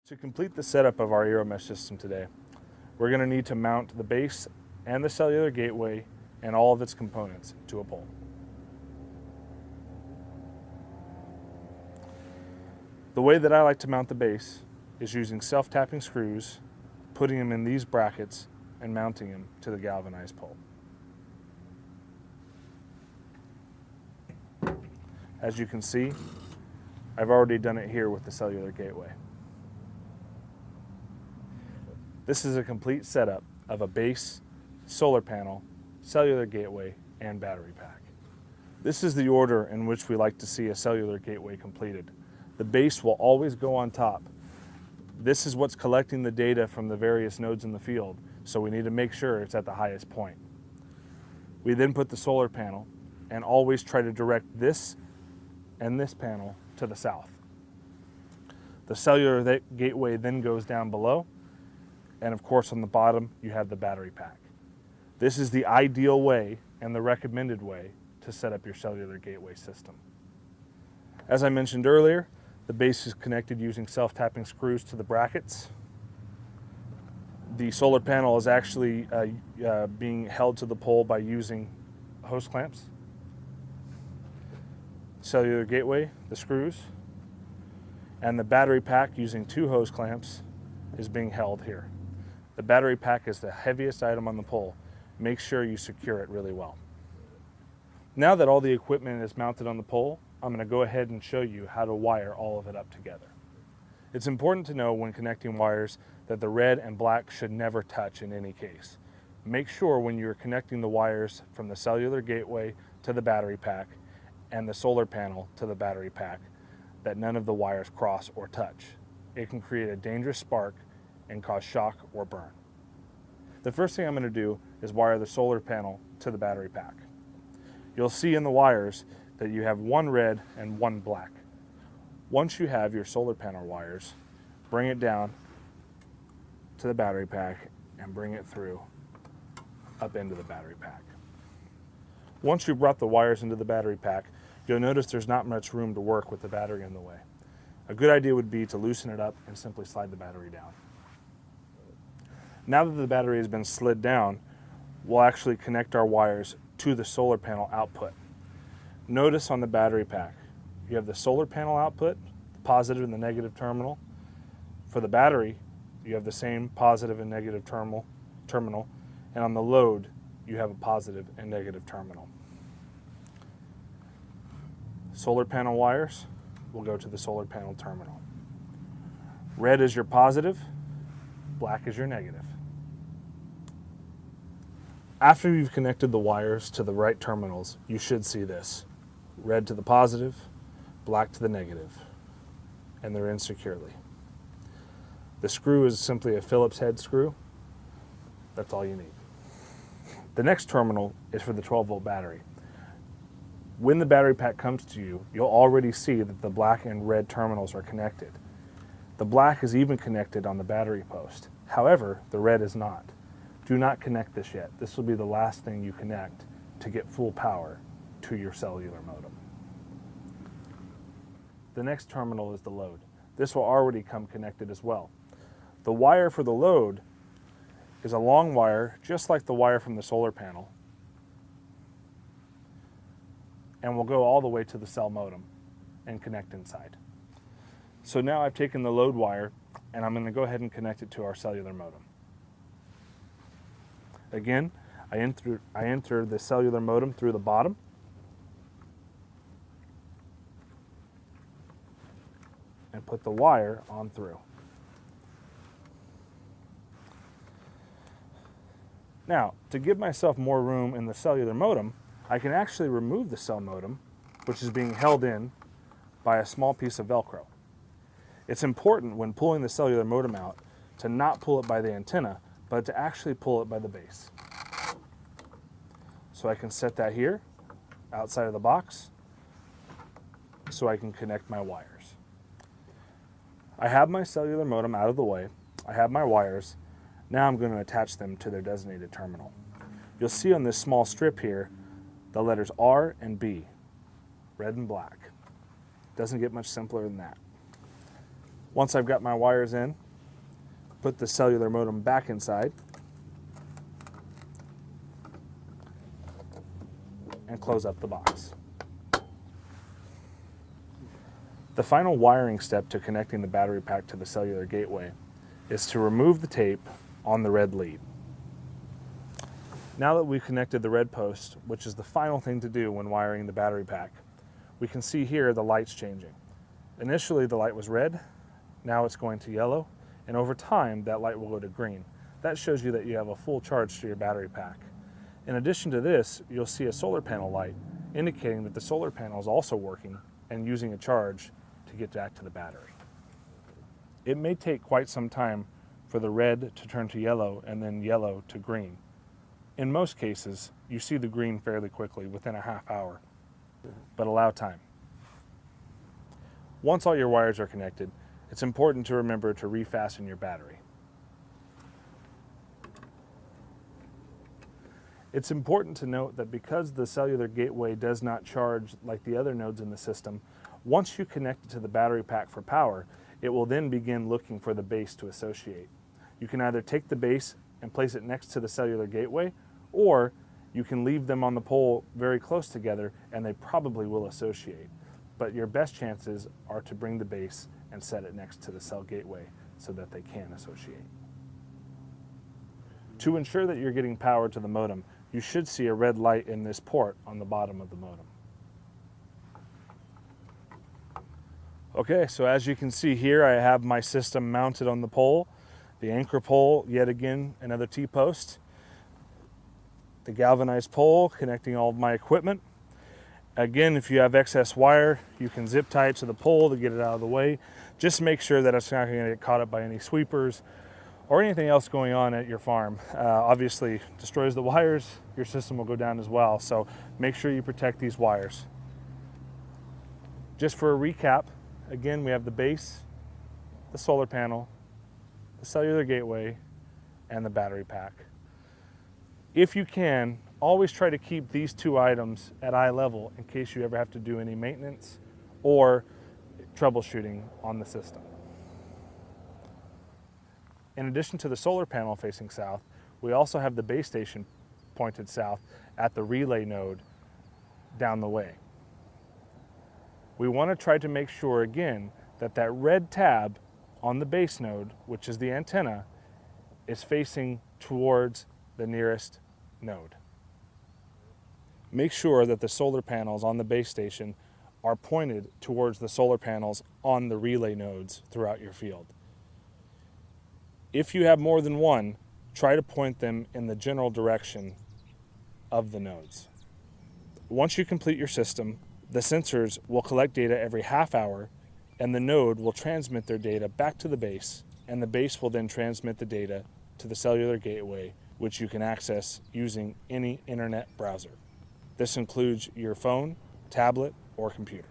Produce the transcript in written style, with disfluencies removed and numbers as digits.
To complete the setup of our IRROMESH system today, we're going to need to mount the base and the cellular gateway and all of its components to a pole. The way that I like to mount the base is using self-tapping screws, putting them in these brackets, and mounting them to the galvanized pole. As you can see, I've already done it here with the cellular gateway. This is a complete setup of a base, solar panel, cellular gateway, and battery pack. This is the order in which we like to see a cellular gateway completed. The base will always go on top. This is what's collecting the data from the various nodes in the field, so we need to make sure it's at the highest point. We then put the solar panel and always try to direct this and this panel to the south. The cellular gateway then goes down below, and of course on the bottom you have the battery pack. This is the ideal way and the recommended way to set up your cellular gateway system. As I mentioned earlier, the base is connected using self-tapping screws to the brackets. The solar panel is actually being held to the pole by using hose clamps. Cellular gateway, the screws, and the battery pack using 2 hose clamps is being held here. The battery pack is the heaviest item on the pole. Make sure you secure it really well. Now that all the equipment is mounted on the pole, I'm going to go ahead and show you how to wire all of it up together. It's important to know when connecting wires that the red and black should never touch in any case. Make sure when you're connecting the wires from the cellular gateway to the battery pack and the solar panel to the battery pack that none of the wires cross or touch. It can create a dangerous spark and cause shock or burn. The first thing I'm going to do is wire the solar panel to the battery pack. You'll see in the wires that you have 1 red and 1 black. Once you have your solar panel wires, bring it down to the battery pack and bring it through up into the battery pack. Once you've brought the wires into the battery pack, you'll notice there's not much room to work with the battery in the way. A good idea would be to loosen it up and simply slide the battery down. Now that the battery has been slid down, we'll actually connect our wires to the solar panel output. Notice on the battery pack, you have the solar panel output, the positive and the negative terminal. For the battery, you have the same positive and negative terminal, and on the load, you have a positive and negative terminal. Solar panel wires will go to the solar panel terminal. Red is your positive, black is your negative. After you've connected the wires to the right terminals, you should see this. Red to the positive, black to the negative, and they're in securely. The screw is simply a Phillips head screw. That's all you need. The next terminal is for the 12-volt battery. When the battery pack comes to you, you'll already see that the black and red terminals are connected. The black is even connected on the battery post. However, the red is not. Do not connect this yet. This will be the last thing you connect to get full power to your cellular modem. The next terminal is the load. This will already come connected as well. The wire for the load is a long wire, just like the wire from the solar panel, and will go all the way to the cell modem and connect inside. So now I've taken the load wire and I'm going to go ahead and connect it to our cellular modem. Again, I enter the cellular modem through the bottom. And put the wire on through. Now, to give myself more room in the cellular modem, I can actually remove the cell modem, which is being held in by a small piece of Velcro. It's important when pulling the cellular modem out to not pull it by the antenna, but to actually pull it by the base. So I can set that here, outside of the box, so I can connect my wires. I have my cellular modem out of the way. I have my wires. Now I'm going to attach them to their designated terminal. You'll see on this small strip here the letters R and B, red and black. Doesn't get much simpler than that. Once I've got my wires in, put the cellular modem back inside and close up the box. The final wiring step to connecting the battery pack to the cellular gateway is to remove the tape on the red lead. Now that we've connected the red post, which is the final thing to do when wiring the battery pack, we can see here the light's changing. Initially the light was red, now it's going to yellow, and over time that light will go to green. That shows you that you have a full charge to your battery pack. In addition to this, you'll see a solar panel light indicating that the solar panel is also working and using a charge to get back to the battery. It may take quite some time for the red to turn to yellow and then yellow to green. In most cases, you see the green fairly quickly, within a half hour, but allow time. Once all your wires are connected, it's important to remember to refasten your battery. It's important to note that because the cellular gateway does not charge like the other nodes in the system, once you connect it to the battery pack for power, it will then begin looking for the base to associate. You can either take the base and place it next to the cellular gateway, or you can leave them on the pole very close together and they probably will associate. But your best chances are to bring the base and set it next to the cell gateway so that they can associate. To ensure that you're getting power to the modem, you should see a red light in this port on the bottom of the modem. Okay, so as you can see here, I have my system mounted on the pole. The anchor pole, yet again, another T-post. The galvanized pole connecting all of my equipment. Again, if you have excess wire, you can zip tie it to the pole to get it out of the way. Just make sure that it's not going to get caught up by any sweepers or anything else going on at your farm. Obviously, destroys the wires, your system will go down as well. So make sure you protect these wires. Just for a recap, again, we have the base, the solar panel, the cellular gateway, and the battery pack. If you can, always try to keep these two items at eye level in case you ever have to do any maintenance or troubleshooting on the system. In addition to the solar panel facing south, we also have the base station pointed south at the relay node down the way. We want to try to make sure, again, that that red tab on the base node, which is the antenna, is facing towards the nearest node. Make sure that the solar panels on the base station are pointed towards the solar panels on the relay nodes throughout your field. If you have more than one, try to point them in the general direction of the nodes. Once you complete your system, the sensors will collect data every half hour, and the node will transmit their data back to the base, and the base will then transmit the data to the cellular gateway, which you can access using any internet browser. This includes your phone, tablet, or computer.